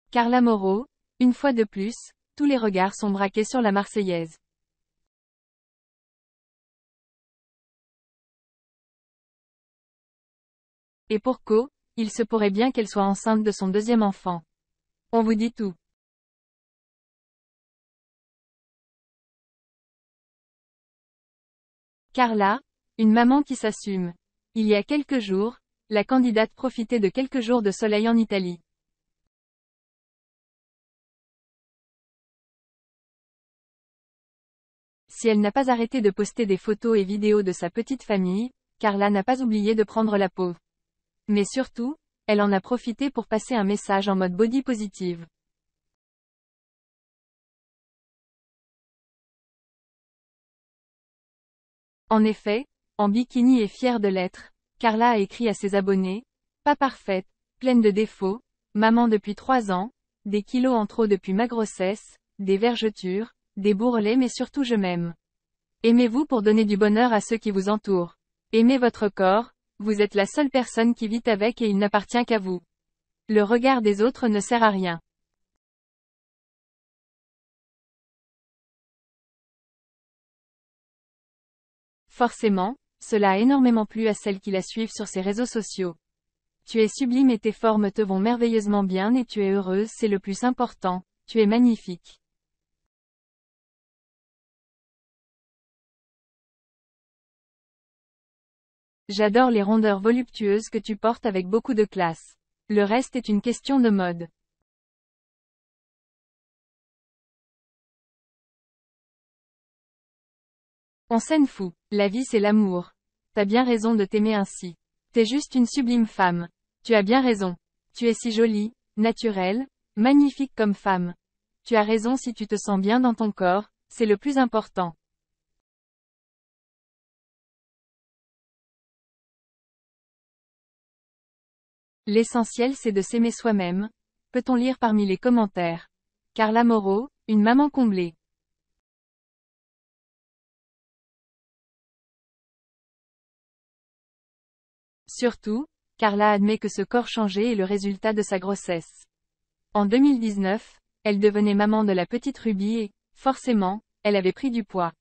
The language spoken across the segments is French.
Carla Moreau, une fois de plus, tous les regards sont braqués sur la Marseillaise. Et pour co, il se pourrait bien qu'elle soit enceinte de son deuxième enfant. On vous dit tout. Carla, une maman qui s'assume. Il y a quelques jours, la candidate profitait de quelques jours de soleil en Italie. Si elle n'a pas arrêté de poster des photos et vidéos de sa petite famille, Carla n'a pas oublié de prendre la peau. Mais surtout, elle en a profité pour passer un message en mode body positive. En effet, en bikini et fière de l'être, Carla a écrit à ses abonnés, « Pas parfaite, pleine de défauts, maman depuis 3 ans, des kilos en trop depuis ma grossesse, des vergetures, des bourrelets mais surtout je m'aime. Aimez-vous pour donner du bonheur à ceux qui vous entourent. Aimez votre corps, vous êtes la seule personne qui vit avec et il n'appartient qu'à vous. Le regard des autres ne sert à rien. » Forcément, cela a énormément plu à celles qui la suivent sur ses réseaux sociaux. Tu es sublime et tes formes te vont merveilleusement bien et tu es heureuse, c'est le plus important, tu es magnifique. J'adore les rondeurs voluptueuses que tu portes avec beaucoup de classe. Le reste est une question de mode. On s'en fout, la vie c'est l'amour. T'as bien raison de t'aimer ainsi. T'es juste une sublime femme. Tu as bien raison. Tu es si jolie, naturelle, magnifique comme femme. Tu as raison si tu te sens bien dans ton corps, c'est le plus important. L'essentiel c'est de s'aimer soi-même, peut-on lire parmi les commentaires. Carla Moreau, une maman comblée. Surtout, Carla admet que ce corps changé est le résultat de sa grossesse. En 2019, elle devenait maman de la petite Ruby et, forcément, elle avait pris du poids.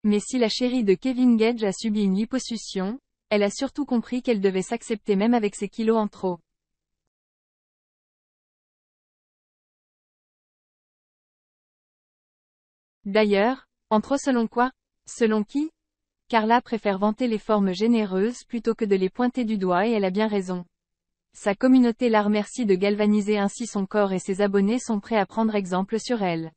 Mais si la chérie de Kevin Gage a subi une liposuction, elle a surtout compris qu'elle devait s'accepter même avec ses kilos en trop. D'ailleurs, en trop selon quoi? Selon qui? Carla préfère vanter les formes généreuses plutôt que de les pointer du doigt et elle a bien raison. Sa communauté la remercie de galvaniser ainsi son corps et ses abonnés sont prêts à prendre exemple sur elle.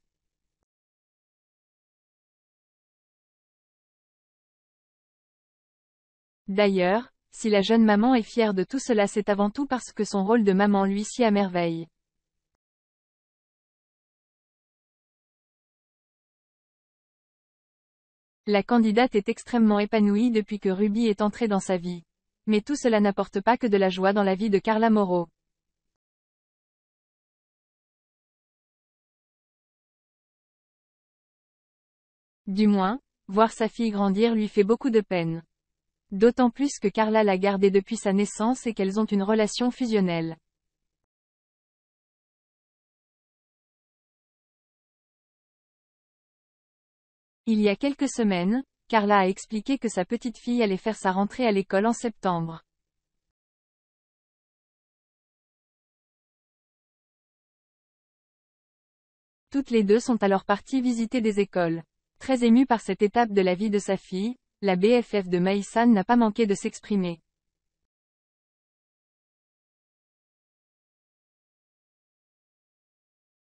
D'ailleurs, si la jeune maman est fière de tout cela c'est avant tout parce que son rôle de maman lui sied à merveille. La candidate est extrêmement épanouie depuis que Ruby est entrée dans sa vie. Mais tout cela n'apporte pas que de la joie dans la vie de Carla Moreau. Du moins, voir sa fille grandir lui fait beaucoup de peine. D'autant plus que Carla l'a gardée depuis sa naissance et qu'elles ont une relation fusionnelle. Il y a quelques semaines, Carla a expliqué que sa petite fille allait faire sa rentrée à l'école en septembre. Toutes les deux sont alors parties visiter des écoles. Très émue par cette étape de la vie de sa fille, la BFF de Maïsan n'a pas manqué de s'exprimer.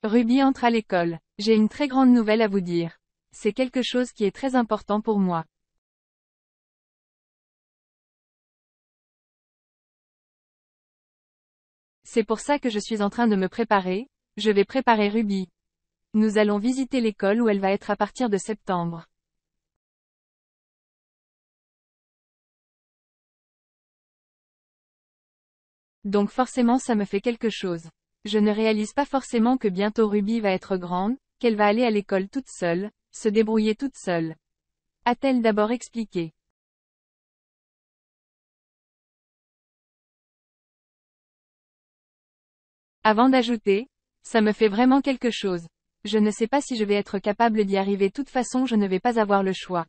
Ruby entre à l'école. J'ai une très grande nouvelle à vous dire. C'est quelque chose qui est très important pour moi. C'est pour ça que je suis en train de me préparer, je vais préparer Ruby. Nous allons visiter l'école où elle va être à partir de septembre. Donc forcément ça me fait quelque chose. Je ne réalise pas forcément que bientôt Ruby va être grande, qu'elle va aller à l'école toute seule, se débrouiller toute seule. A-t-elle d'abord expliqué. Avant d'ajouter, ça me fait vraiment quelque chose. Je ne sais pas si je vais être capable d'y arriver, de toute façon je ne vais pas avoir le choix.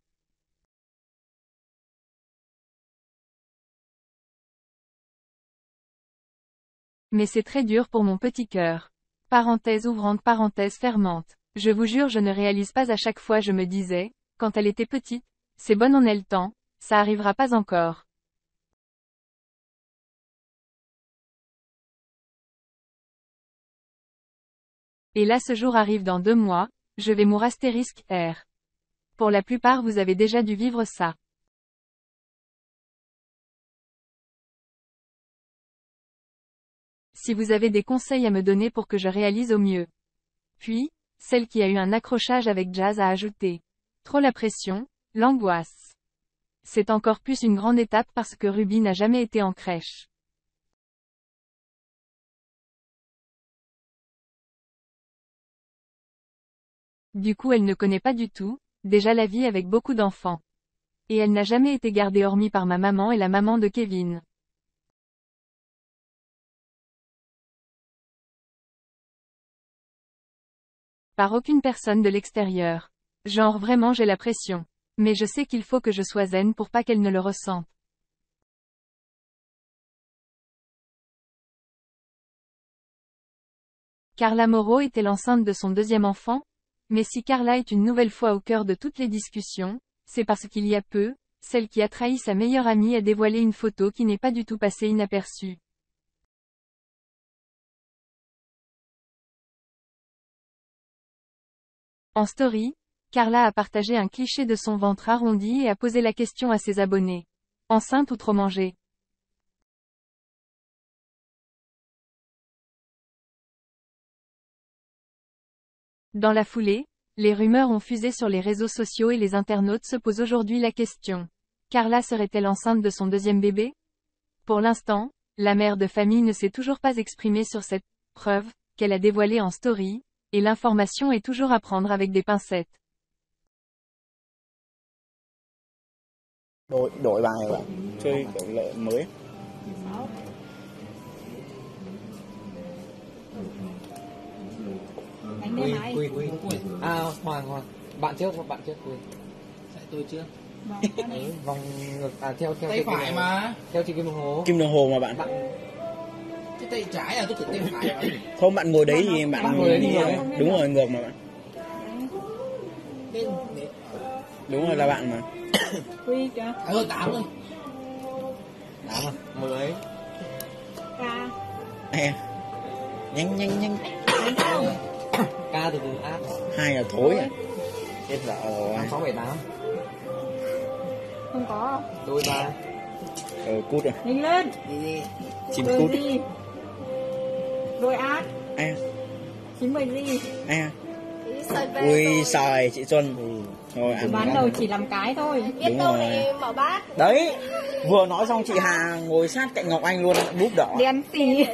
Mais c'est très dur pour mon petit cœur. Parenthèse ouvrante, parenthèse fermante. Je vous jure, je ne réalise pas, à chaque fois je me disais, quand elle était petite, c'est bon, on a le temps, ça arrivera pas encore. Et là, ce jour arrive dans 2 mois, je vais mourir astérisque R. Pour la plupart, vous avez déjà dû vivre ça. Si vous avez des conseils à me donner pour que je réalise au mieux. Puis, celle qui a eu un accrochage avec Jazz a ajouté. Trop la pression, l'angoisse. C'est encore plus une grande étape parce que Ruby n'a jamais été en crèche. Du coup, elle ne connaît pas du tout, déjà la vie avec beaucoup d'enfants. Et elle n'a jamais été gardée hormis par ma maman et la maman de Kevin. Par aucune personne de l'extérieur. Genre vraiment j'ai la pression. Mais je sais qu'il faut que je sois zen pour pas qu'elle ne le ressente. Carla Moreau est-elle enceinte de son 2e enfant? Mais si Carla est une nouvelle fois au cœur de toutes les discussions, c'est parce qu'il y a peu, celle qui a trahi sa meilleure amie a dévoilé une photo qui n'est pas du tout passée inaperçue. En story, Carla a partagé un cliché de son ventre arrondi et a posé la question à ses abonnés. Enceinte ou trop mangée? Dans la foulée, les rumeurs ont fusé sur les réseaux sociaux et les internautes se posent aujourd'hui la question. Carla serait-elle enceinte de son 2e bébé? Pour l'instant, la mère de famille ne s'est toujours pas exprimée sur cette preuve qu'elle a dévoilée en story, et l'information est toujours à prendre avec des pincettes. Đội bài bạn chơi kiểu lợi mới. Quy. À Hoàng. Bạn trước Quy. Tôi trước. Vòng ngược theo tay phải mà. Theo chỉ kim đồng hồ mà bạn. Cái tay trái tôi thử tay phải. Không, bạn ngồi đấy thì bạn ngồi đấy thì đúng rồi, ngược mà bạn. Đúng rồi, là bạn mà. Quy kìa. 8 rồi. 8 à? 10. Ca. Nhanh. Ca từ áp. 2 là thối à? Chết vợ rồi. 6, 7, 8. Không có. Đôi 3. Cút rồi. Nhanh lên. Đi. Chim Đôi cút. gì? Đôi ác. 9, 10 gì? Ui xài chị Xuân. Rồi ăn. Bán đầu chỉ làm cái thôi. Đúng rồi. Mở bát. Đấy, vừa nói xong chị Hà ngồi sát cạnh Ngọc Anh luôn, búp đỏ. Đen xì.